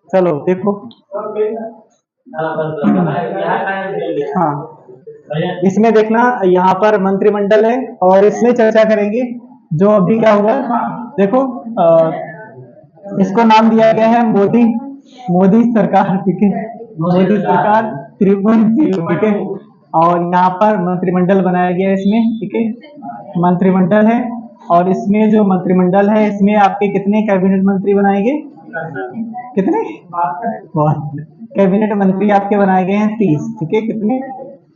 चलो देखो। हाँ, इसमें देखना यहाँ पर मंत्रिमंडल है और इसमें चर्चा करेंगे जो अभी क्या हुआ। देखो इसको नाम दिया गया है मोदी मोदी सरकार, ठीक है, मोदी सरकार त्रिभुवन, ठीक है। और यहाँ पर मंत्रिमंडल बनाया गया है इसमें, ठीक है, मंत्रिमंडल है। और इसमें जो मंत्रिमंडल है इसमें आपके कितने कैबिनेट मंत्री बनाएंगे, कितने, बहुत। कैबिनेट मंत्री आपके बनाए गए हैं 30, ठीक है, कितने,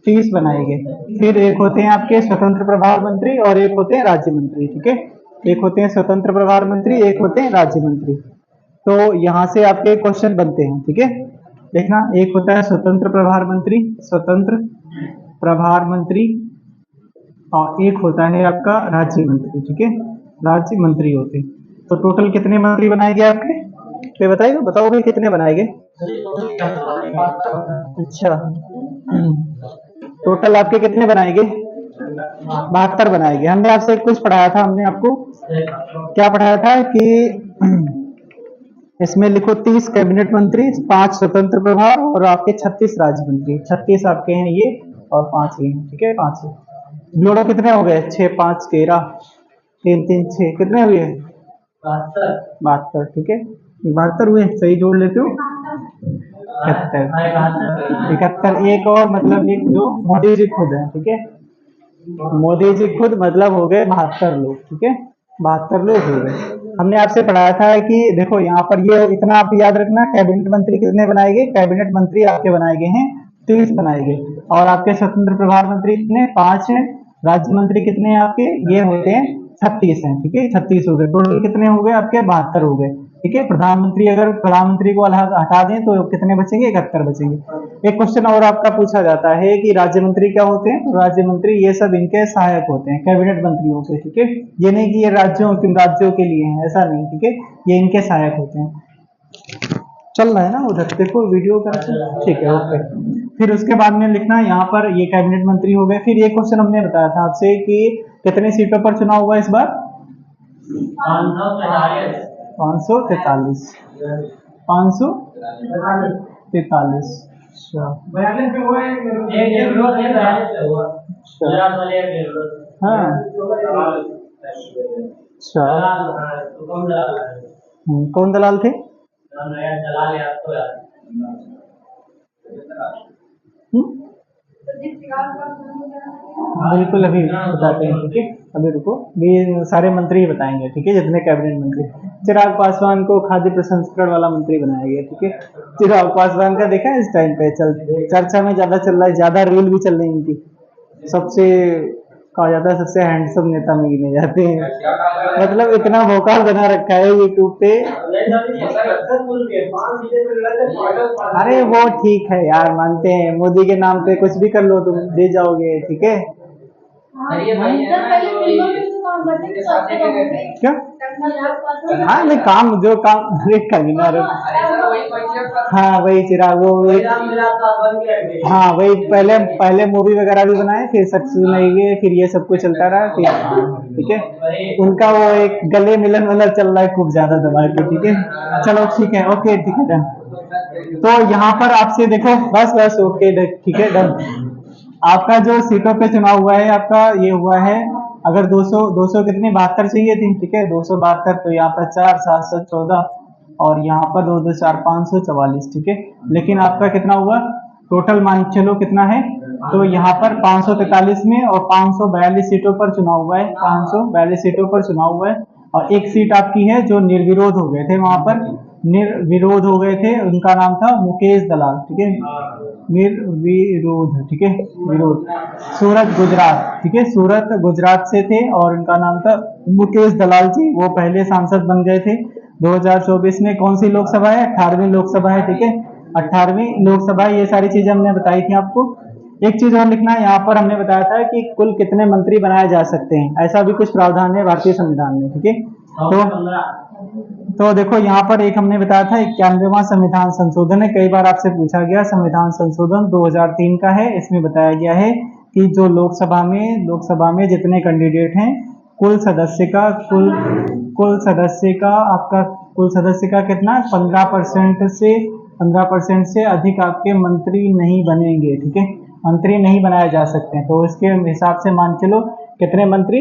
30 बनाए गए। फिर एक होते हैं आपके स्वतंत्र प्रभार मंत्री और एक होते हैं राज्य मंत्री, ठीक है। एक होते हैं स्वतंत्र प्रभार मंत्री, एक होते हैं राज्य मंत्री। तो यहाँ से आपके क्वेश्चन बनते हैं, ठीक है। देखना, एक होता है स्वतंत्र प्रभार मंत्री, स्वतंत्र प्रभार मंत्री, और एक होता है आपका राज्य मंत्री, ठीक है, राज्य मंत्री होते हैं। तो टोटल कितने मंत्री बनाए गए आपके, तो बताइए, बताओ भाई कितने बनाए गए। अच्छा, टोटल आपके कितने बनाए गए, 72 बनाए गए। हमने आपसे कुछ पढ़ाया था, हमने आपको क्या पढ़ाया था कि इसमें लिखो 30 कैबिनेट मंत्री, 5 स्वतंत्र प्रभार और आपके 36 राज्य मंत्री। 36 आपके हैं ये और 5 ये, ठीक है, 5 जोड़ो कितने हो गए, 6 5 13, 3 3 6, कितने हुए, 72, ठीक है, 72 हुए, सही जोड़ लेते हो। 71, एक और मतलब एक जो मोदी जी खुद है, ठीक है, मोदी जी खुद मतलब हो गए 72 लोग, ठीक है, 72 लोग हो गए। हमने आपसे पढ़ाया था कि देखो यहाँ पर ये इतना आप याद रखना, कैबिनेट मंत्री कितने बनाए गए, कैबिनेट मंत्री आपके बनाए गए हैं 30 बनाए गए। और आपके स्वतंत्र प्रभार मंत्री कितने, 5 हैं। राज्य मंत्री कितने हैं आपके, ये होते हैं 36 हैं, ठीक है, 36 हो गए। टोटल कितने हो गए आपके, 72 हो गए, ठीक है। प्रधानमंत्री, अगर प्रधानमंत्री को हटा दें तो कितने बचेंगे, 71 बचेंगे। एक क्वेश्चन और आपका पूछा जाता है कि राज्य मंत्री क्या होते हैं, तो राज्य मंत्री ये सब इनके सहायक होते हैं, कैबिनेट मंत्री होते हैं, ठीक है। ये नहीं कि ये राज्यों के लिए हैं, ऐसा नहीं, ठीक है, ये इनके सहायक होते हैं। चल रहा है ना उधर, देखो वीडियो का, ठीक है, ओके। फिर उसके बाद में लिखना यहाँ पर ये कैबिनेट मंत्री हो गए। फिर ये क्वेश्चन हमने बताया था आपसे कि कितने सीटों पर चुनाव हुआ इस बार, 543, 543। अच्छा, हाँ, अच्छा, कौन दलाल थे, बिल्कुल अभी बताते हैं, ठीक है, अभी रुको, ये सारे मंत्री बताएंगे, ठीक है, जितने कैबिनेट मंत्री। चिराग पासवान को खाद्य प्रसंस्करण वाला मंत्री बनाया गया, ठीक है। चिराग पासवान का देखा है इस टाइम पे चर्चा में ज्यादा चल रहा है, ज्यादा रील भी चल रही है इनकी, सबसे कहा जाता है सबसे हैंडसम नेता में गिने जाते हैं, मतलब इतना भोकाल बना रखा है यूट्यूब पे। अरे वो ठीक है यार, मानते हैं मोदी के नाम पे कुछ भी कर लो तुम, दे जाओगे, ठीक है। क्या, हाँ नहीं, काम जो काम, अरे कमीना, हाँ वही चिराग, वो हाँ वही, पहले पहले मूवी वगैरह भी बनाए, फिर सक्सेसफुल नहीं गए, फिर ये सब कुछ चलता रहा, फिर ठीक है, उनका वो एक गले मिलन वाला चल रहा है खूब ज्यादा दबा के, ठीक है। चलो ठीक है, ओके, ठीक है, डन। तो यहाँ पर आपसे देखो, बस बस, ओके, ठीक है, डन। आपका जो सीटों पे चुनाव हुआ है आपका, ये हुआ है, अगर 200 कितनी 72 चाहिए थी, ठीक है, 272, तो यहाँ पर 4 714 और यहाँ पर 2 2 4 544, ठीक है। लेकिन आपका कितना हुआ टोटल, मान चलो कितना है, तो यहाँ पर 543 में और 542 सीटों पर चुनाव हुआ है, 542 सीटों पर चुनाव हुआ है। और एक सीट आपकी है जो निर्विरोध हो गए थे, वहां पर निर्विरोध हो गए थे, उनका नाम था मुकेश दलाल, ठीक है, निर्विरोध, ठीक है, विरोध, सूरत गुजरात, ठीक है, सूरत गुजरात से थे और उनका नाम था मुकेश दलाल जी। वो पहले सांसद बन गए थे 2024 में। कौन सी लोकसभा है, 18वीं लोकसभा है, ठीक है, 18वीं लोकसभा। ये सारी चीजें हमने बताई थी आपको। एक चीज और लिखना है, यहाँ पर हमने बताया था कि कुल कितने मंत्री बनाए जा सकते हैं, ऐसा भी कुछ प्रावधान है भारतीय संविधान में, ठीक है। तो देखो यहाँ पर एक हमने बताया था 91वां संविधान संशोधन है, कई बार आपसे पूछा गया, संविधान संशोधन 2003 का है। इसमें बताया गया है कि जो लोकसभा में जितने कैंडिडेट हैं, कुल कुल सदस्य का आपका कुल सदस्य का कितना 15% से अधिक आपके मंत्री नहीं बनेंगे, ठीक है, मंत्री नहीं बनाए जा सकते हैं। तो इसके हिसाब से मान चलो कितने मंत्री,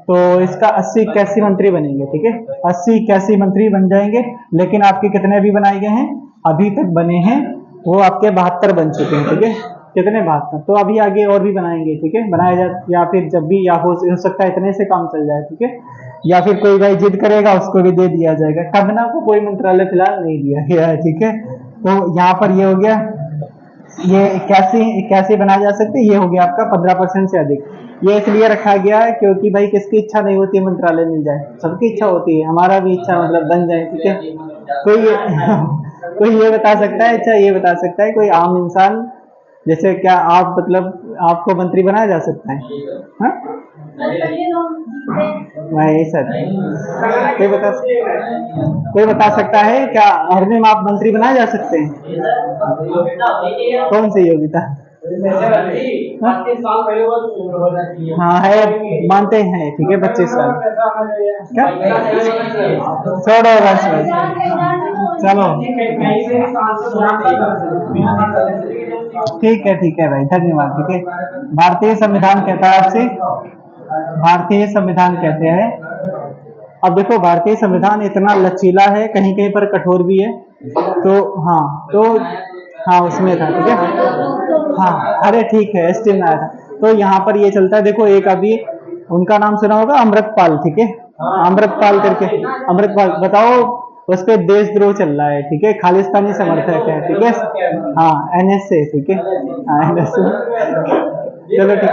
तो इसका 80-81 मंत्री बनेंगे, ठीक है, 80-81 मंत्री बन जाएंगे। लेकिन आपके कितने अभी बनाए गए हैं, अभी तक बने हैं वो आपके 72 बन चुके हैं, ठीक है, कितने 72, तो अभी आगे और भी बनाएंगे, ठीक है, बनाया जाए, या फिर जब भी या हो सकता है इतने से काम चल जाए, ठीक है, या फिर कोई भाई जिद करेगा उसको भी दे दिया जाएगा। कदना को कोई मंत्रालय फिलहाल नहीं दिया गया है, ठीक है। तो यहाँ पर ये हो गया, ये 81 बनाया जा सकते, ये हो गया आपका 15% से अधिक। ये इसलिए रखा गया है क्योंकि भाई किसकी इच्छा नहीं होती है मंत्रालय मिल जाए, सबकी इच्छा होती है, हमारा भी इच्छा मतलब बन जाए, ठीक है। कोई ये बता सकता है, अच्छा ये बता सकता है कोई आम इंसान, जैसे क्या आप मतलब आपको मंत्री बनाया जा सकता है, हाँ नहीं सर, कोई बता सकता है क्या हरनिम आप मंत्री बनाए जा सकते हैं, कौन सी योग्यता, हाँ है, मानते हैं, ठीक है, 25 साल, क्या छोड़ो बस, चलो ठीक है भाई, धन्यवाद, ठीक है। भारतीय संविधान कहता है आपसे, भारतीय संविधान कहते हैं, अब देखो भारतीय संविधान इतना लचीला है, कहीं कहीं पर कठोर भी है, तो हाँ उसमें था, ठीक है, हाँ अरे ठीक है, एसटी में आया था। तो यहाँ पर ये चलता है, देखो एक अभी उनका नाम सुना होगा अमृतपाल, ठीक है, अमृतपाल करके, अमृतपाल, बताओ उस पर देशद्रोह चल रहा है, ठीक है, खालिस्तानी समर्थक है, ठीक है, हाँ एनएस से, ठीक है, हाँ एनएस, चलो ठीक है,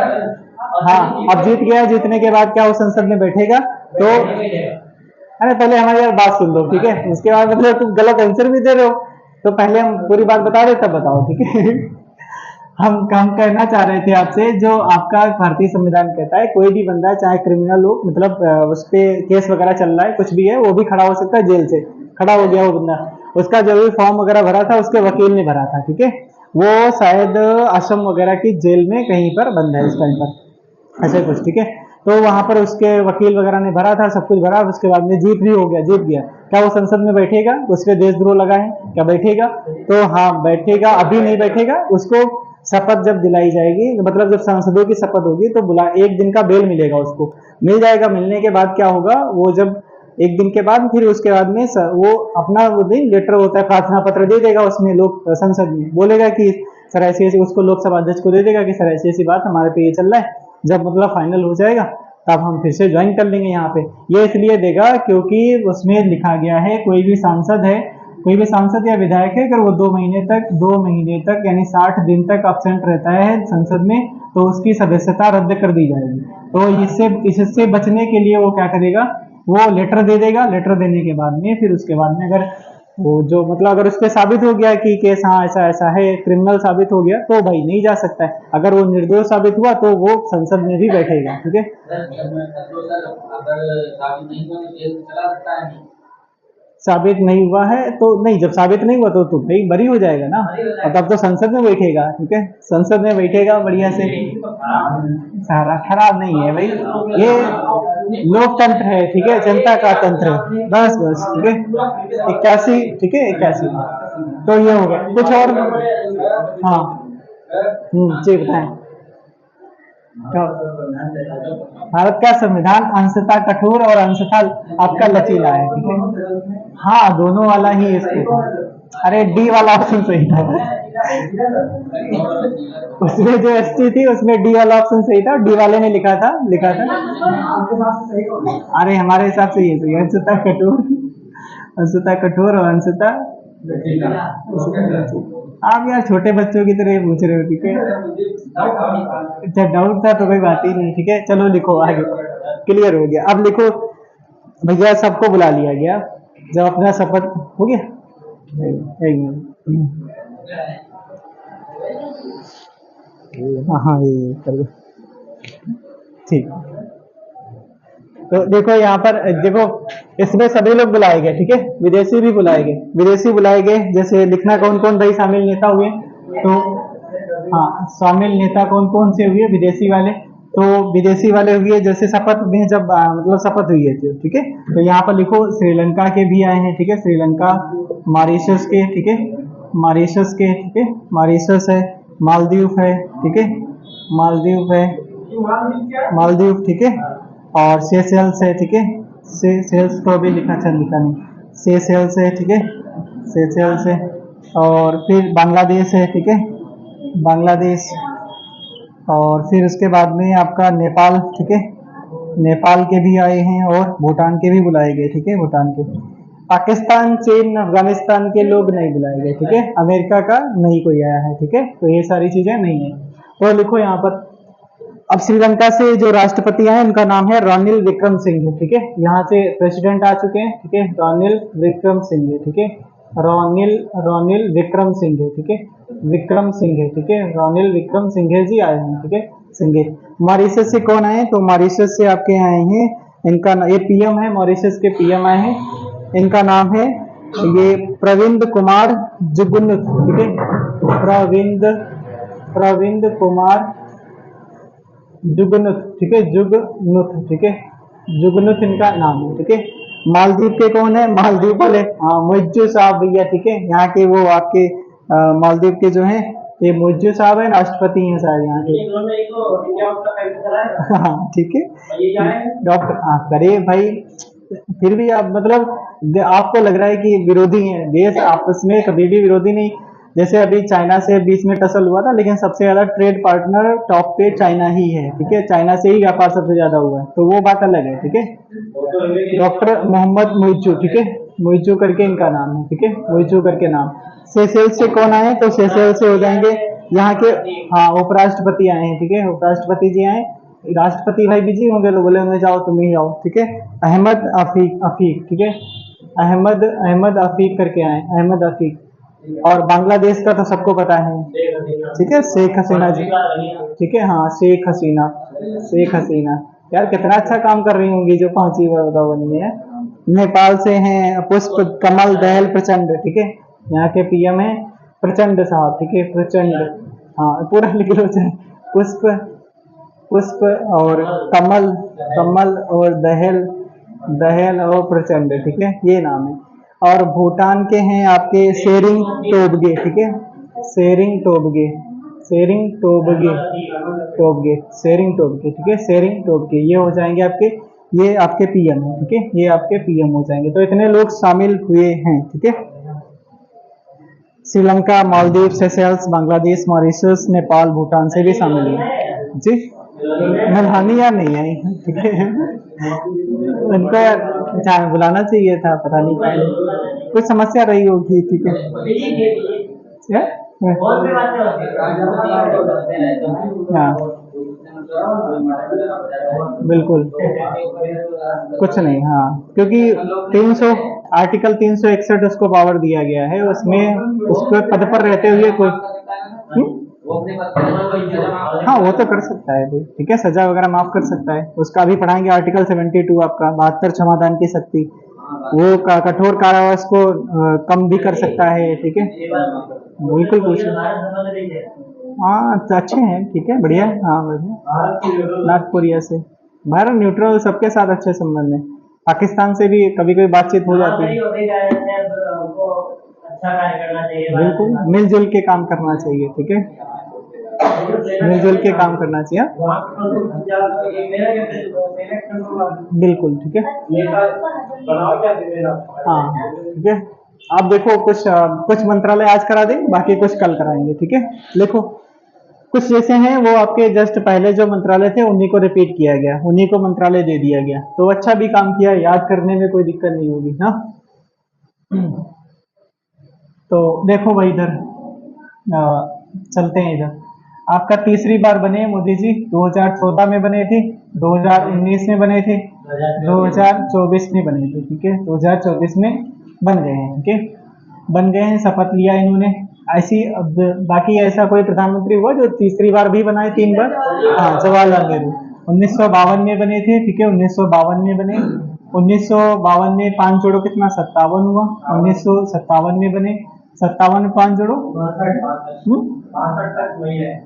हाँ अब जीत गया, जीतने के बाद क्या वो संसद में बैठेगा, तो अरे पहले हमारी यार बात सुन लो, ठीक है, उसके बाद मतलब तुम गलत आंसर भी दे रहे हो, तो पहले हम पूरी बात बता रहे तब बताओ, ठीक है। हम कहना चाह रहे थे आपसे, जो आपका भारतीय संविधान कहता है कोई भी बंदा चाहे क्रिमिनल हो, मतलब उस पर केस वगैरह चल रहा है, कुछ भी है, वो भी खड़ा हो सकता है, जेल से खड़ा हो गया वो बंदा, उसका जो भी फॉर्म वगैरह भरा था उसके वकील ने भरा था, ठीक है, वो शायद असम वगैरह की जेल में कहीं पर बंद है इस टाइम पर, ऐसे कुछ, ठीक है, तो वहां पर उसके वकील वगैरह ने भरा था, सब कुछ भरा, उसके बाद में जीत भी हो गया, जीत गया, क्या वो संसद में बैठेगा, उस पर देशद्रोह लगा है, क्या बैठेगा, तो हाँ बैठेगा, अभी नहीं बैठेगा, उसको शपथ जब दिलाई जाएगी, मतलब जब सांसदों की शपथ होगी तो बुला 1 दिन का बेल मिलेगा, उसको मिल जाएगा, मिलने के बाद क्या होगा, वो जब 1 दिन के बाद फिर उसके बाद में वो अपना वो दिन लेटर होता है, प्रार्थना पत्र दे देगा, उसमें लोग संसद में बोलेगा कि सर ऐसी ऐसी, उसको लोकसभा अध्यक्ष को दे देगा कि सर ऐसी ऐसी बात हमारे पे ये चल रहा है, जब मतलब फाइनल हो जाएगा तब हम फिर से ज्वाइन कर लेंगे यहाँ पे। ये इसलिए देगा क्योंकि उसमें लिखा गया है कोई भी सांसद या विधायक है, अगर वो 2 महीने तक यानी 60 दिन तक अब्सेंट रहता है संसद में, तो उसकी सदस्यता रद्द कर दी जाएगी। तो इससे बचने के लिए वो क्या करेगा, वो लेटर दे देगा, लेटर देने के बाद में फिर उसके बाद में अगर वो जो मतलब अगर उस पर साबित हो गया कि केस हाँ ऐसा ऐसा है, क्रिमिनल साबित हो गया, तो भाई नहीं जा सकता है, अगर वो निर्दोष साबित हुआ तो वो संसद में भी बैठेगा, ठीक है। साबित नहीं हुआ है तो नहीं, जब साबित नहीं हुआ तो भाई बरी हो जाएगा ना, और तब तो संसद में बैठेगा, ठीक है, संसद में बैठेगा बढ़िया से, सारा खराब नहीं है भाई, ये लोकतंत्र है, ठीक है, जनता का तंत्र, बस बस, ठीक है, 81, ठीक है 81, तो ये हो गया, कुछ और, हाँ जी बताएं। भारत का संविधान अंशतः कठोर और अंशतः आपका लचीला है, ठीक है, हाँ दोनों वाला ही इसको, अरे डी वाला ऑप्शन सही था, उसमें जो एसटी थी उसमें डी वाला ऑप्शन सही था, डी वाले ने लिखा था, अरे हमारे हिसाब से ये तो अंशतः कठोर और अंशतः, आप यार छोटे बच्चों की तरह पूछ रहे हो, ठीक है, अच्छा डाउट था तो कोई बात ही नहीं, ठीक है, चलो लिखो आगे, क्लियर हो गया, अब लिखो भैया, सबको बुला लिया गया, जब अपना शपथ हो गया, हाँ ये कर दो, ठीक, तो देखो यहाँ पर देखो इसमें सभी लोग बुलाए गए, ठीक है, विदेशी भी बुलाए गए, जैसे लिखना कौन कौन भाई शामिल नेता हुए, तो हाँ शामिल नेता कौन कौन से हुए, विदेशी वाले, तो विदेशी वाले हुए जैसे शपथ में जब मतलब शपथ हुई है ठीक है। तो यहाँ पर लिखो श्रीलंका के भी आए हैं, ठीक है, श्रीलंका, मॉरिशस के, ठीक है, मॉरिशस के, ठीक है, मॉरिशस है, मालदीव है, ठीक है, मालदीव है, मालदीव, ठीक है, और सेशेल्स है, ठीक है, सेशेल्स को भी लिखा, अच्छा लिखा नहीं, सेशेल्स है, ठीक है, सेशेल्स है, और फिर बांग्लादेश है, ठीक है, बांग्लादेश, और फिर उसके बाद में आपका नेपाल, ठीक है, नेपाल के भी आए हैं, और भूटान के भी बुलाए गए, ठीक है, भूटान के। पाकिस्तान, चीन, अफगानिस्तान के लोग नहीं बुलाए गए, ठीक है, अमेरिका का नहीं कोई आया है, ठीक है, तो ये सारी चीजें नहीं है। तो लिखो यहाँ पर, अब श्रीलंका से जो राष्ट्रपति आए उनका नाम है रानिल विक्रम सिंघे, ठीक है, यहाँ से प्रेसिडेंट आ चुके हैं, ठीक है, रानिल विक्रम सिंघे, ठीक है, रानिल रानिल विक्रम सिंघे, ठीक है, विक्रम सिंघे, ठीक है, रानिल विक्रम सिंघे जी आए हैं, ठीक है, सिंघे। मॉरिशस से कौन आए? तो मॉरिशस से आपके आए हैं, इनका ये पीएम है, मॉरिशस के पीएम आए हैं, इनका नाम है ये प्रविंद कुमार जुगनुथ, ठीक है, प्रविंद कुमार जुगनुथ, ठीक है, जुगनुथ, ठीक है, जुगनुथ इनका नाम है, ठीक है। मालदीव के कौन है? मालदीव वाले, हाँ, मुइज्जू साहब भैया, ठीक है, यहाँ के वो आपके मालदीव के जो हैं ये मुइज्जू साहब है, राष्ट्रपति हैं शायद यहाँ के। हाँ ठीक है, डॉक्टर, हाँ करे भाई, फिर भी आप मतलब आपको लग रहा है कि विरोधी हैं, देश आपस में कभी भी विरोधी नहीं। जैसे अभी चाइना से बीच में टसल हुआ था, लेकिन सबसे ज्यादा ट्रेड पार्टनर टॉप पे चाइना ही है, ठीक है, चाइना से ही व्यापार सबसे ज्यादा हुआ है, तो वो बात अलग है, ठीक है। डॉक्टर मोहम्मद मुइज्जू, ठीक है, मुइज्जू करके इनका नाम है, ठीक है, मुइज्जू करके नाम। सेशेल्स से कौन आए? तो सेशेल्स से हो जाएंगे यहाँ के, हाँ, उपराष्ट्रपति आए हैं, ठीक है, उपराष्ट्रपति जी आए, राष्ट्रपति भाई बिजी होंगे, लोग बोले होंगे जाओ तुम ही आओ, ठीक है, अहमद अफीक, ठीक है, अहमद अफीक करके आए, अहमद अफीक। और बांग्लादेश का तो सबको पता है, ठीक है, शेख हसीना जी, ठीक है, हाँ, शेख हसीना, शेख हसीना, यार कितना अच्छा काम कर रही होंगी जो पहुंची हुआ बताओ बनी है। नेपाल से हैं पुष्प कमल दहल प्रचंड, ठीक है, यहाँ के पीएम है प्रचंड साहब, ठीक है, प्रचंड, हाँ पूरा लिख लो चाहे, पुष्प पुष्प और कमल, कमल और दहल, दहल और प्रचंड, ठीक है, ये नाम है। और भूटान के हैं आपके शेरिंग टोबगे, ठीक है, शेरिंग टोबगे, शेरिंग टोबगे, टोबगे, शेरिंग टोबगे, ठीक है, शेरिंग टोबगे, ये हो जाएंगे आपके, ये आपके पीएम है, ठीक है, ये आपके पीएम हो जाएंगे। तो इतने लोग शामिल हुए हैं, ठीक है, श्रीलंका, मालदीव, सेशेल्स, बांग्लादेश, मॉरिशस, नेपाल, भूटान से भी शामिल हुए जी। नल्हानी यार नहीं आई, ठीक है, उनको यार बुलाना चाहिए था, पता नहीं क्या कुछ समस्या रही होगी, ठीक है, हाँ बिल्कुल कुछ नहीं, हाँ, क्योंकि 300 आर्टिकल 361 उसको पावर दिया गया है, उसमें उसको पद पर रहते हुए कोई, हाँ वो तो कर सकता है भाई, ठीक है, सजा वगैरह माफ कर सकता है, उसका भी पढ़ाएंगे आर्टिकल 72 आपका 72 क्षमादान की शक्ति, वो कठोर कारावास को कम भी कर सकता है, ठीक है, बिल्कुल पूछिए, हाँ तो अच्छे हैं, ठीक है, बढ़िया है, हाँ बढ़िया, नॉर्थ कोरिया से भारत न्यूट्रल, सबके साथ अच्छे संबंध है, पाकिस्तान से भी कभी कभी बातचीत हो जाती है, बिल्कुल मिलजुल के काम करना चाहिए, ठीक है, मिलजुल के काम करना चाहिए, बिल्कुल ठीक है, हाँ ठीक है। आप देखो कुछ मंत्रालय आज करा दें, बाकी कुछ कल कराएंगे, ठीक है। देखो कुछ जैसे हैं वो आपके जस्ट पहले जो मंत्रालय थे उन्हीं को रिपीट किया गया, उन्हीं को मंत्रालय दे दिया गया, तो अच्छा भी काम किया, याद करने में कोई दिक्कत नहीं होगी ना। तो देखो भाई इधर चलते हैं, इधर आपका तीसरी बार बने मोदी जी, 2014 में बने थे, 2019 में बने थे, 2024 में बने थे, ठीक है, 2024 में बन गए हैं, ठीक है, बन गए हैं, शपथ लिया इन्होंने। ऐसी अब बाकी ऐसा कोई प्रधानमंत्री हुआ जो तीसरी बार भी बनाए 3 बार? हाँ, जवाहरलाल नेहरू 1952 में बने थे, ठीक है, 1952 में बने, 1952 में 5 जोड़ो कितना 57 हुआ, 1957 में बने, 57 में 5 जोड़ो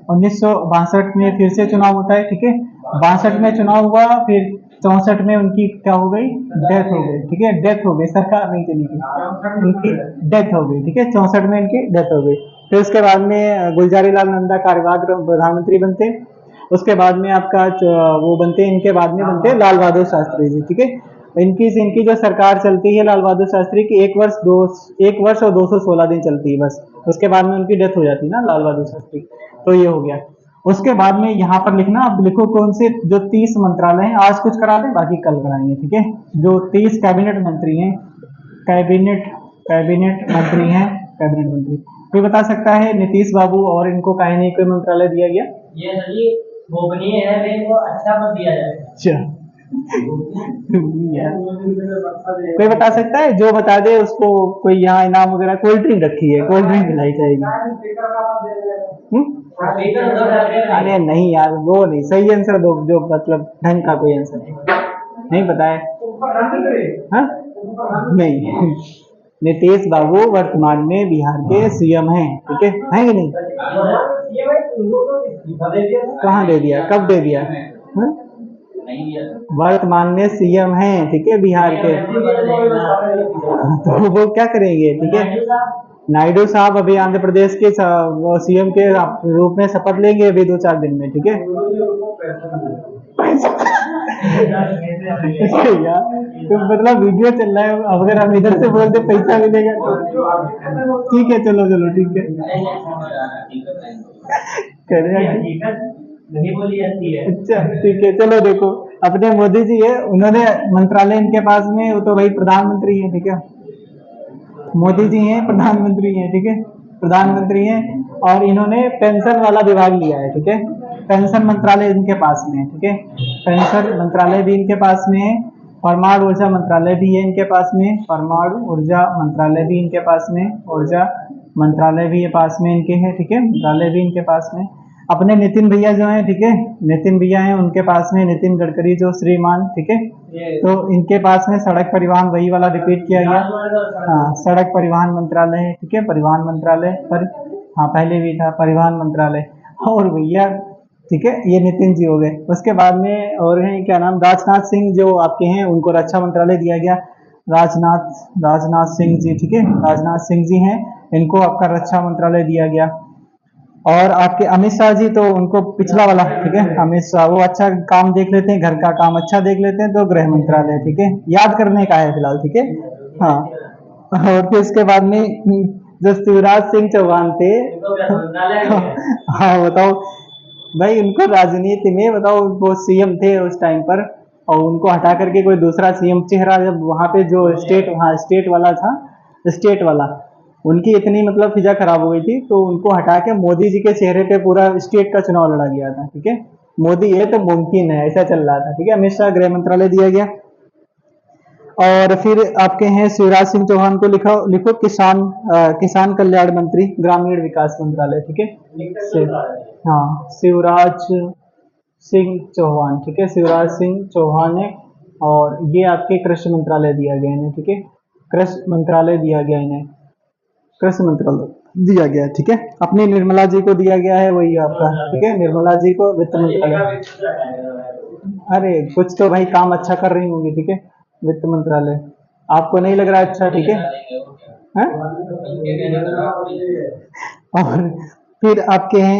1962 में फिर से चुनाव होता है, ठीक है, 62 में चुनाव हुआ, फिर 64 में उनकी क्या हो गई, डेथ हो गई। ठीक है, डेथ हो गई, सरकार नहीं चली गई, उनकी डेथ हो गई। ठीक है, 64 में इनकी डेथ हो गई। फिर उसके बाद में गुलजारी लाल नंदा कार्यवाहक प्रधानमंत्री बनते। उसके बाद में आपका वो बनते, इनके बाद में बनते लाल बहादुर शास्त्री जी। ठीक है, इनकी इनकी जो सरकार चलती है लाल बहादुर शास्त्री की, 1 वर्ष और 216 दिन चलती है बस। उसके बाद में उनकी डेथ हो जाती है ना लाल बहादुर शास्त्री। तो ये हो गया। उसके बाद में यहाँ पर लिखना, अब लिखो कौन से जो 30 मंत्रालय हैं, आज कुछ करा दें बाकी कल कराएंगे। ठीक है, जो 30 कैबिनेट मंत्री हैं, कैबिनेट कैबिनेट मंत्री हैं, कैबिनेट मंत्री, कोई बता सकता है नीतीश बाबू और इनको काहे नहीं कोई मंत्रालय दिया गया? ये सभी गोपनीय है, वे को अच्छा मत दिया जाए। अच्छा कोई बता सकता है? जो बता दे उसको कोई यहाँ इनाम वगैरह, कोल्ड ड्रिंक रखी है, कोल्ड ड्रिंक पिलाई जाएगी। अरे नहीं यार, वो नहीं, सही आंसर दो, जो मतलब ढंग का कोई आंसर नहीं पता है। हाँ? नहीं नीतीश बाबू वर्तमान में बिहार के सीएम हैं। ठीक है कि नहीं? कहाँ दे दिया, कब दे दिया? हाँ? वर्तमान में सीएम हैं। ठीक है, बिहार के। तो वो क्या करेंगे? ठीक है, नायडू साहब अभी आंध्र प्रदेश के सीएम के रूप में शपथ लेंगे अभी 2-4 दिन में। ठीक है यार, तो मतलब वीडियो चल रहा है, अगर हम इधर से बोलते पैसा मिलेगा तो ठीक है, चलो चलो ठीक है, नहीं बोली जाती है। अच्छा ठीक है, चलो देखो, अपने मोदी जी है, उन्होंने मंत्रालय इनके पास में, वो तो भाई प्रधानमंत्री है। ठीक है, मोदी जी हैं, प्रधानमंत्री हैं। ठीक है, प्रधानमंत्री हैं, और इन्होंने पेंशन वाला विभाग लिया है। ठीक है, पेंशन मंत्रालय इनके पास में है। ठीक है, पेंशन मंत्रालय भी इनके पास में है। परमाणु ऊर्जा मंत्रालय भी है इनके पास में, परमाणु ऊर्जा मंत्रालय भी इनके पास में, ऊर्जा मंत्रालय भी ये पास में इनके है। ठीक है, मंत्रालय भी इनके पास में। अपने नितिन भैया जो हैं, ठीक है, नितिन भैया हैं, उनके पास में नितिन गडकरी जो श्रीमान। ठीक है, तो इनके पास में सड़क परिवहन, वही वाला रिपीट किया गया। हाँ, सड़क परिवहन मंत्रालय है। ठीक है, परिवहन मंत्रालय पर, हाँ पहले भी था परिवहन मंत्रालय। और भैया ठीक है, ये नितिन जी हो गए। उसके बाद में और हैं, क्या नाम, राजनाथ सिंह जो आपके हैं, उनको रक्षा मंत्रालय दिया गया। राजनाथ सिंह जी। ठीक है, राजनाथ सिंह जी हैं, इनको आपका रक्षा मंत्रालय दिया गया। और आपके अमित शाह जी, तो उनको पिछला वाला। ठीक है, अमित शाह वो अच्छा काम देख लेते हैं, घर का काम अच्छा देख लेते हैं, तो गृह मंत्रालय। ठीक है, याद करने का है फिलहाल। ठीक है, हाँ। और फिर उसके बाद में जो शिवराज सिंह चौहान थे, हाँ बताओ भाई, उनको राजनीति में बताओ, वो सीएम थे उस टाइम पर, और उनको हटा करके कोई दूसरा सीएम चेहरा, जब वहां पे जो स्टेट, हाँ स्टेट वाला था, स्टेट वाला, उनकी इतनी मतलब फिजा खराब हो गई थी, तो उनको हटा के मोदी जी के चेहरे पे पूरा स्टेट का चुनाव लड़ा गया था। ठीक है, मोदी है तो मुमकिन है, ऐसा चल रहा था। ठीक है, अमित शाह गृह मंत्रालय दिया गया। और फिर आपके हैं शिवराज सिंह चौहान को लिखो किसान कल्याण मंत्री, ग्रामीण विकास मंत्रालय। ठीक है, हाँ शिवराज सिंह चौहान। ठीक है, शिवराज सिंह चौहान है। और ये आपके कृषि मंत्रालय दिया गया इन्हें। ठीक है, कृषि मंत्रालय दिया गया इन्हें, कृषि मंत्रालय दिया गया। ठीक है, अपनी निर्मला जी को दिया गया है, वही आपका। ठीक है, निर्मला जी को वित्त मंत्रालय। अरे कुछ तो भाई काम अच्छा कर रही होंगी। ठीक है, वित्त मंत्रालय आपको नहीं लग रहा अच्छा? ठीक है, हाँ? और फिर आपके हैं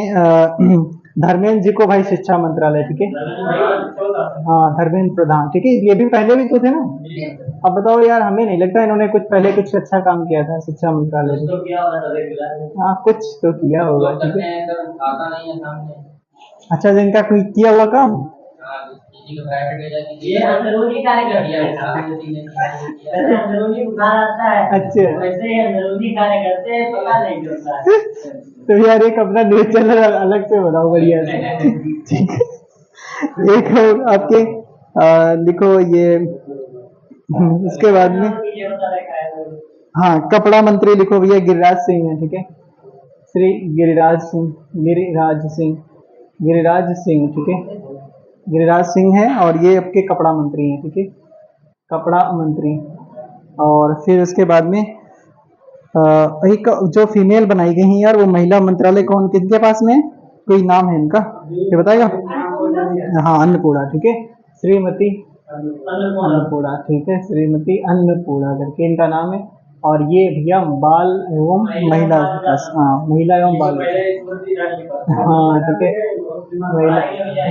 धर्मेंद्र जी को भाई शिक्षा मंत्रालय। ठीक है, हाँ धर्मेंद्र प्रधान। ठीक है, ये भी पहले भी तो थे ना। अब बताओ यार, हमें नहीं लगता इन्होंने कुछ पहले कुछ अच्छा काम किया था शिक्षा मंत्रालय में। हाँ कुछ तो किया होगा। ठीक है, अच्छा जिनका कोई किया हुआ काम, ये अंदरूनी कार्य अच्छा वैसे अंदरूनी कार्य करते हैं, पता नहीं चलता है। तो यार एक अपना न्यूज चैनल अलग से बनाओ बढ़िया से। ठीक है, एक आपके लिखो ये, उसके बाद में हाँ कपड़ा मंत्री लिखो भैया, गिरिराज सिंह है। ठीक है, श्री गिरिराज सिंह, गिरिराज सिंह, गिरिराज सिंह। ठीक है, गिरिराज सिंह है, और ये आपके कपड़ा मंत्री हैं। ठीक है, कपड़ा मंत्री। और फिर उसके बाद में एक जो फीमेल बनाई गई हैं यार, वो महिला मंत्रालय कौन किसके पास में है? कोई नाम है इनका, ये बताएगा? हाँ अन्नपूर्णा, ठीक है, श्रीमती अन्नपूर्णा, ठीक है, श्रीमती अन्नपूर्णा करके इनका नाम है। और ये भैया बाल एवं महिला विकास, हाँ महिला एवं बाल विकास, हाँ ठीक है, महिला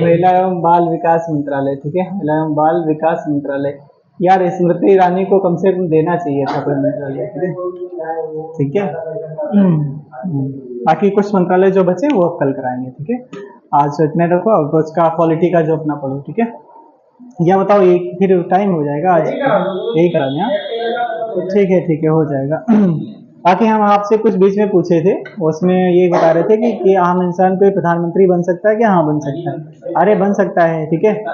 महिला एवं बाल विकास मंत्रालय, ठीक है, महिला एवं बाल विकास मंत्रालय। यार स्मृति ईरानी को कम से कम देना चाहिए था कोई मंत्रालय, ठीक है, बाकी कुछ मंत्रालय जो बचे वो कल कराएंगे, ठीक है। आज इतने रखो, अब उसका पॉलिटी का जो अपना पढ़ो, ठीक है। या बताओ ये फिर टाइम हो जाएगा आज, यही करा दें, हाँ? ठीक है हो जाएगा। बाकी हम आपसे कुछ बीच में पूछे थे, उसमें ये बता रहे थे कि आम इंसान कोई प्रधानमंत्री बन सकता है क्या? हाँ बन सकता है, अरे बन सकता है, ठीक है।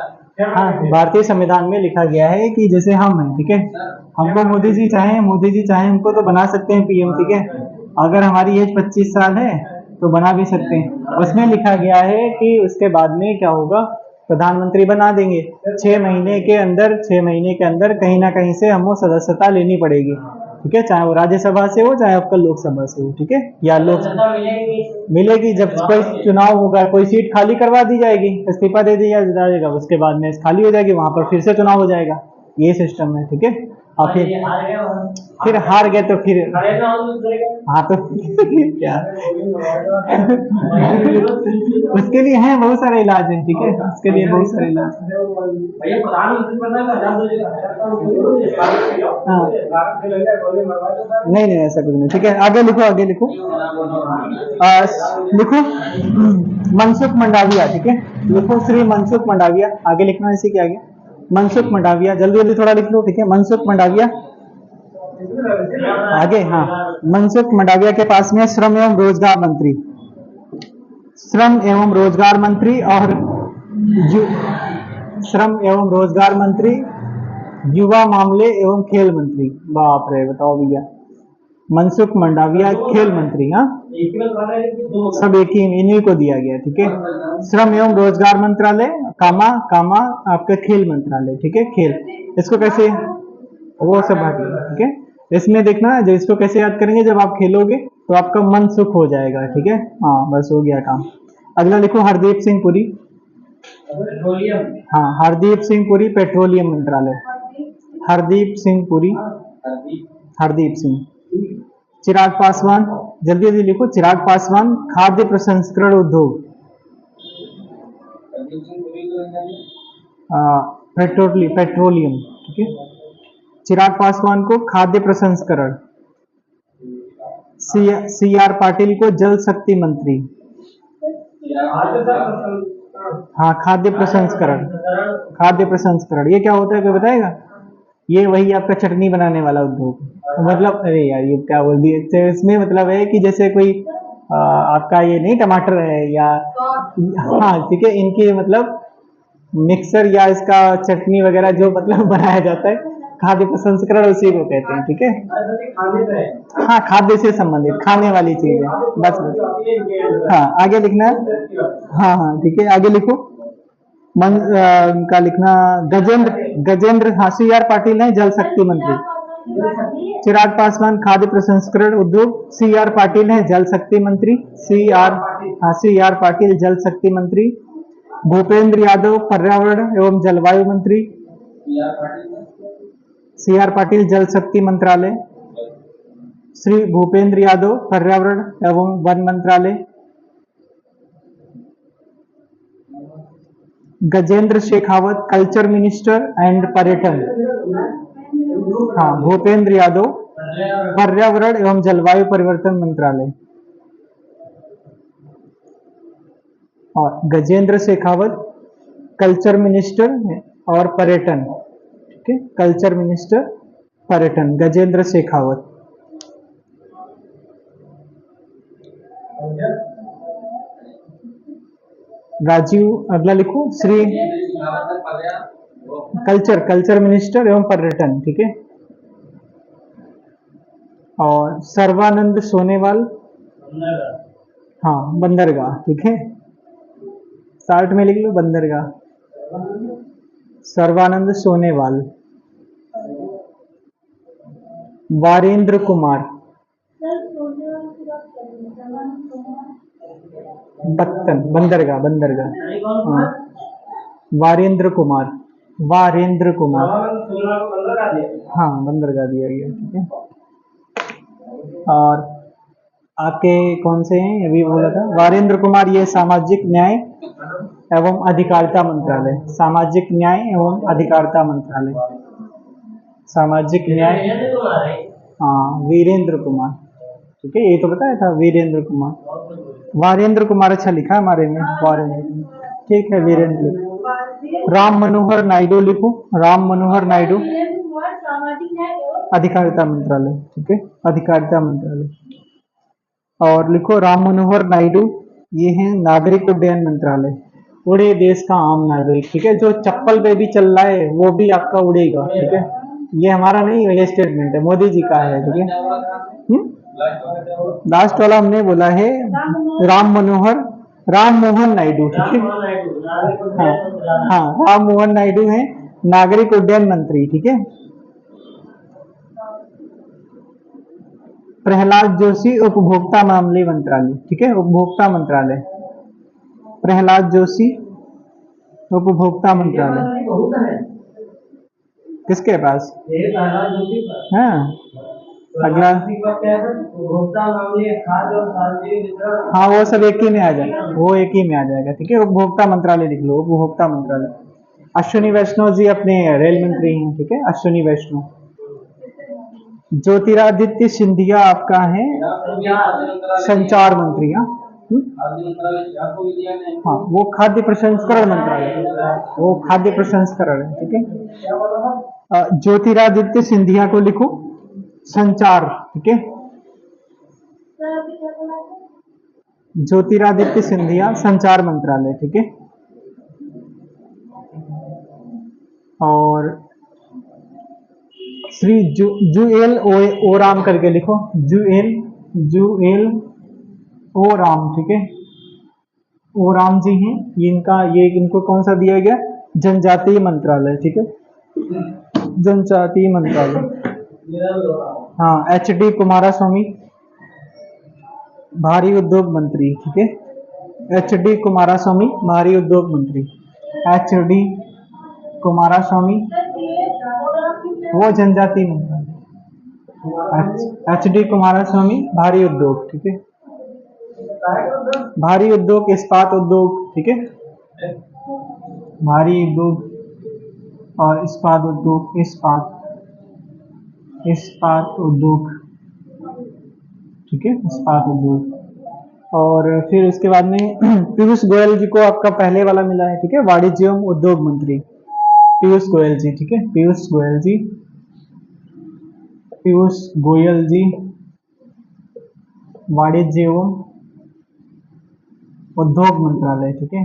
हाँ भारतीय संविधान में लिखा गया है कि जैसे हम हैं, ठीक है, हमको मोदी जी चाहे हमको तो बना सकते हैं पीएम, ठीक है। अगर हमारी एज 25 साल है तो बना भी सकते हैं। उसमें लिखा गया है कि उसके बाद में क्या होगा, प्रधानमंत्री बना देंगे, 6 महीने के अंदर कहीं ना कहीं से हमको सदस्यता लेनी पड़ेगी, ठीक है, चाहे वो राज्यसभा से हो चाहे आपका लोकसभा से हो, ठीक है, या लोकसभा मिलेगी। जब कोई चुनाव होगा, कोई सीट खाली करवा दी जाएगी, इस्तीफा दे दिया जाएगा, उसके बाद में खाली हो जाएगी, वहां पर फिर से चुनाव हो जाएगा, ये सिस्टम है, ठीक है। और फिर हार गए तो फिर हाँ तो क्या उसके लिए है बहुत सारे इलाज है, ठीक है, उसके लिए बहुत सारे इलाज हाँ नहीं ऐसा कुछ नहीं, ठीक है, आगे लिखो लिखो मनसुख मंडाविया, ठीक है, लिखो श्री मनसुख मंडाविया, आगे लिखना इसी के आगे, मनसुख मंडाविया, जल्दी जल्दी थोड़ा लिख लो, ठीक है, मनसुख मंडाविया आगे, हाँ मनसुख मंडाविया के पास में श्रम एवं रोजगार मंत्री, श्रम एवं रोजगार मंत्री और श्रम एवं रोजगार मंत्री, युवा मामले एवं खेल मंत्री, बाप रे बताओ भैया, मनसुख मंडाविया खेल मंत्री, हाँ सब एक ही इन्हीं को दिया गया, ठीक है। श्रम एवं रोजगार मंत्रालय कामा आपका खेल मंत्रालय, ठीक है, खेल, इसको कैसे वो सब बात, ठीक है। इसमें देखना जो इसको कैसे याद करेंगे, जब आप खेलोगे तो आपका मन सुख हो जाएगा, ठीक है, हाँ बस हो गया काम। अगला लिखो हरदीप सिंह पुरी, हाँ हरदीप सिंह पुरी पेट्रोलियम मंत्रालय, हरदीप सिंह पुरी, हरदीप सिंह। चिराग पासवान, जल्दी जल्दी लिखो, चिराग पासवान खाद्य प्रसंस्करण उद्योग, पेट्रोलियम, ठीक है, चिराग पासवान को खाद्य प्रसंस्करण, सी आर पाटिल को जल शक्ति मंत्री, हाँ खाद्य प्रसंस्करण, ये क्या होता है कोई बताएगा? ये वही आपका चटनी बनाने वाला उद्योग, मतलब अरे यार ये क्या बोल दिए, तो इसमें मतलब है कि जैसे कोई आपका ये नहीं टमाटर है या हाँ ठीक है, इनकी मतलब मिक्सर या इसका चटनी वगैरह जो मतलब बनाया जाता है, खाद्य प्रसंस्करण उसी को कहते हैं, ठीक है, हाँ खाद्य से संबंधित खाने वाली चीज है, बस हाँ आगे लिखना है, हाँ ठीक है, आगे लिखो का लिखना गजेंद्र हाँ सी आर पाटिल है जल शक्ति मंत्री, चिराग पासवान खाद्य प्रसंस्करण उद्योग, सी आर पाटिल है जल शक्ति मंत्री, सी आर पाटिल जल शक्ति मंत्री। भूपेंद्र यादव पर्यावरण एवं जलवायु मंत्री, सी आर पाटिल जल शक्ति मंत्रालय, श्री भूपेंद्र यादव पर्यावरण एवं वन मंत्रालय। Gajendra Shekhawat culture minister and पर्यटन, हाँ भूपेंद्र यादव पर्यावरण एवं जलवायु परिवर्तन मंत्रालय, और गजेंद्र शेखावत कल्चर मिनिस्टर और पर्यटन, ठीक है, कल्चर मिनिस्टर पर्यटन गजेंद्र शेखावत। राजीव, अगला लिखो श्री कल्चर मिनिस्टर एवं पर्यटन, ठीक है, और सर्वानंद सोनेवाल, हाँ बंदरगाह, ठीक है, शार्ट में लिख लो बंदरगाह, सर्वानंद सोनेवाल। वारेंद्र कुमार, बंदरगाह, हाँ वारेंद्र कुमार, वारेंद्र कुमार। हाँ, बंदरगाह दिया गया, ठीक है। और आपके कौन से हैं, अभी बोला था वारेंद्र कुमार, ये सामाजिक न्याय एवं अधिकारिता मंत्रालय, सामाजिक न्याय एवं अधिकारिता मंत्रालय, सामाजिक न्याय। हाँ, वीरेंद्र कुमार, ठीक है, ये तो बताया था वीरेंद्र कुमार। वारेंद्र कुमार अच्छा लिखा है हमारे में, वारेंद्र कुमार, ठीक है, वीरेंद्र। राम मनोहर नायडू लिखो, राम मनोहर नायडू, अधिकारिता मंत्रालय, ठीक है, अधिकारिता मंत्रालय। और लिखो राम मनोहर नायडू, ये है नागरिक उड्डयन मंत्रालय, उड़े देश का आम नागरिक, ठीक है। जो चप्पल पे भी चल रहा है वो भी आपका उड़ेगा, ठीक है। ये हमारा नहीं है, ये स्टेटमेंट है, मोदी जी का है, ठीक है। लास्ट वाला हमने बोला है राम मोहन नायडू, ठीक है। हाँ हाँ, राम मोहन नायडू है नागरिक उड्डयन मंत्री, ठीक है। प्रहलाद जोशी उपभोक्ता मामले मंत्रालय, ठीक है, उपभोक्ता मंत्रालय, प्रहलाद जोशी उपभोक्ता मंत्रालय। किसके पास? हाँ, अगला, हाँ वो सब एक ही में आ जाएगा, वो एक ही में आ जाएगा, ठीक है। उपभोक्ता मंत्रालय लिख लो, उपभोक्ता मंत्रालय। अश्विनी वैष्णव जी अपने रेल मंत्री हैं, ठीक है, अश्विनी वैष्णव। ज्योतिरादित्य सिंधिया आपका है संचार मंत्री। हाँ, वो खाद्य प्रसंस्करण मंत्रालय, वो खाद्य प्रसंस्करण है, ठीक है। ज्योतिरादित्य सिंधिया को लिखो संचार, ठीक है। ज्योतिरादित्य सिंधिया संचार मंत्रालय, ठीक है। और श्री जुएल ओराम करके लिखो, जुएल ओराम, ठीक है। ओराम जी हैं, इनको कौन सा दिया गया? जनजातीय मंत्रालय, ठीक है, जनजातीय मंत्रालय। हाँ, HD कुमारस्वामी भारी उद्योग मंत्री, ठीक है। HD कुमारस्वामी भारी उद्योग मंत्री, HD कुमारस्वामी वो जनजातीय मंत्रालय, HD कुमारस्वामी भारी उद्योग, ठीक है। भारी उद्योग इस्पात उद्योग, ठीक है, भारी उद्योग और इस्पात उद्योग, इस्पात उद्योग, ठीक है, इस्पात उद्योग। और फिर उसके बाद में पीयूष गोयल जी को आपका पहले वाला मिला है, ठीक है, वाणिज्य एवं उद्योग मंत्री पीयूष गोयल जी, ठीक है, पीयूष गोयल जी, पीयूष गोयल जी वाणिज्य एवं उद्योग मंत्रालय, ठीक है,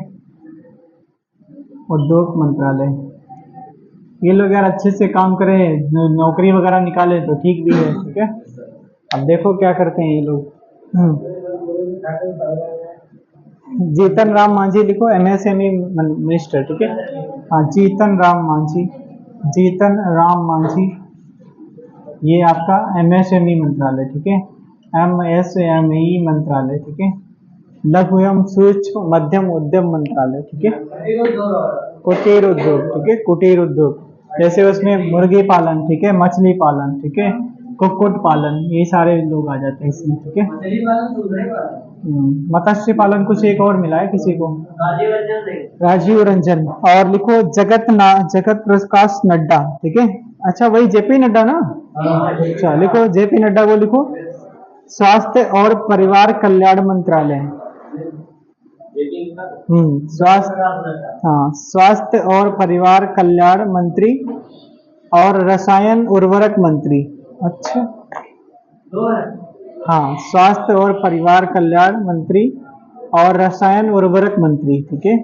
उद्योग मंत्रालय। ये लोग यार अच्छे से काम करें, नौकरी वगैरह निकाले तो ठीक भी है, ठीक है। अब देखो क्या करते हैं ये लोग। जीतन राम मांझी लिखो, MSME मिनिस्टर, ठीक है। हाँ, जीतन राम मांझी, ये आपका MSME मंत्रालय, ठीक है, MSME मंत्रालय, ठीक है। लघु एवं सूक्ष्म मध्यम उद्यम मंत्रालय, ठीक है। कुटीर उद्योग, ठीक है, कुटीर उद्योग, जैसे उसमें मुर्गी पालन, ठीक है, मछली पालन, ठीक है, कुक्कुट पालन, ये सारे लोग आ जाते हैं इसमें, ठीक है। मत्स्य पालन कुछ एक और मिला है किसी को, राजीव रंजन। और लिखो जगत प्रकाश नड्डा, ठीक है। अच्छा, वही JP नड्डा ना? अच्छा, लिखो JP नड्डा को लिखो स्वास्थ्य और परिवार कल्याण मंत्रालय। स्वास्थ्य और परिवार कल्याण मंत्री और रसायन उर्वरक मंत्री। अच्छा, हाँ, स्वास्थ्य और परिवार कल्याण मंत्री और रसायन उर्वरक मंत्री, ठीक है,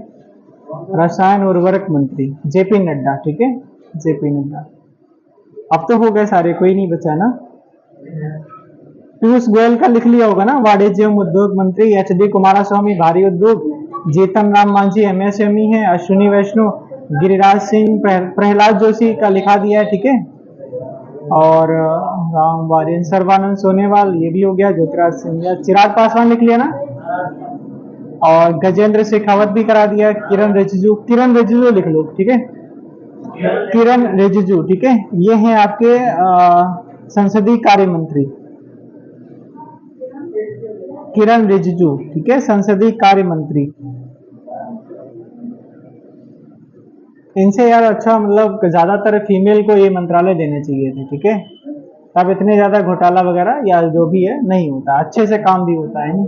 रसायन उर्वरक मंत्री JP नड्डा, ठीक है, JP नड्डा। अब तो हो गए सारे, कोई नहीं बचा ना। पीयूष गोयल का लिख लिया होगा ना, वाणिज्य एवं उद्योग मंत्री HD कुमारस्वामी भारी उद्योग, जीतन राम मांझी MSME है, अश्विनी वैष्णव, गिरिराज सिंह, प्रहलाद जोशी का लिखा दिया है, ठीक है। और सर्बानंद सोनेवाल, ये भी हो गया, ज्योतिराज सिंधिया, चिराग पासवान लिख लिया ना। और गजेंद्र शेखावत भी करा दिया। किरण रिजिजू लिख लो, ठीक है। किरण रिजिजू, ठीक है, ये हैं आपके संसदीय कार्य मंत्री। किरण रिजिजू, ठीक है, संसदीय कार्य मंत्री। इनसे यार अच्छा मतलब ज्यादातर फीमेल को ये मंत्रालय देने चाहिए थे, ठीक है, तब इतने ज्यादा घोटाला वगैरह या जो भी है नहीं होता, अच्छे से काम भी होता है नहीं।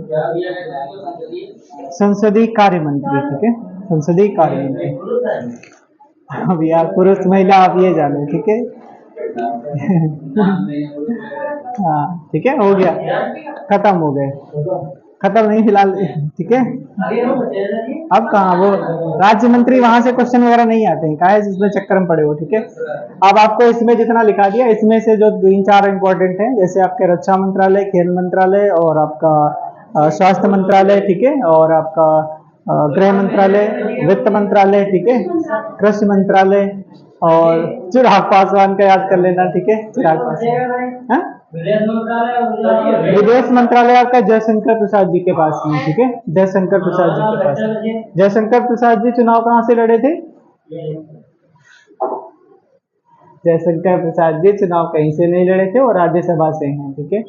संसदीय कार्य मंत्री, ठीक है, संसदीय कार्य मंत्री। अब यार पुरुष महिला आप ये जानो, ठीक है। हाँ ठीक है, हो गया, खत्म हो गए, खत्म नहीं फिलहाल, ठीक है। अब कहाँ वो राज्य मंत्री, वहां से क्वेश्चन वगैरह नहीं आते हैं, काहे जिसमें चक्कर में पड़े हो, ठीक है। अब आपको इसमें जितना लिखा दिया, इसमें से जो 3-4 इंपॉर्टेंट हैं, जैसे आपके रक्षा मंत्रालय, खेल मंत्रालय और आपका स्वास्थ्य मंत्रालय, ठीक है, और आपका गृह मंत्रालय, वित्त मंत्रालय, ठीक है, कृषि मंत्रालय, और चिराग पासवान का याद कर लेना, ठीक है, चिराग पासवान। हाँ? विदेश मंत्रालय आपका जयशंकर प्रसाद जी के पास में, ठीक है, जयशंकर प्रसाद जी के पास। जयशंकर प्रसाद जी चुनाव कहाँ से लड़े थे? जयशंकर प्रसाद जी चुनाव कहीं से नहीं लड़े थे, और राज्यसभा से हैं, ठीक है,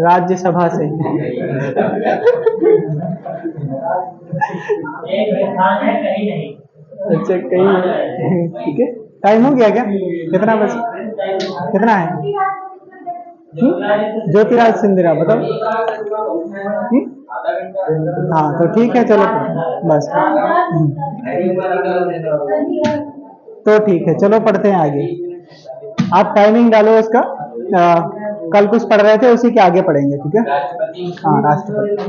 राज्यसभा से। अच्छा कहीं, ठीक है। टाइम हो गया क्या? कितना बस, कितना है? ज्योतिराज सिंधिया, बताओ। हाँ तो ठीक है, चलो बस। तो ठीक है, चलो पढ़ते हैं आगे। आप टाइमिंग डालो इसका, कल कुछ पढ़ रहे थे उसी के आगे पढ़ेंगे, ठीक है। हाँ राष्ट्रपति।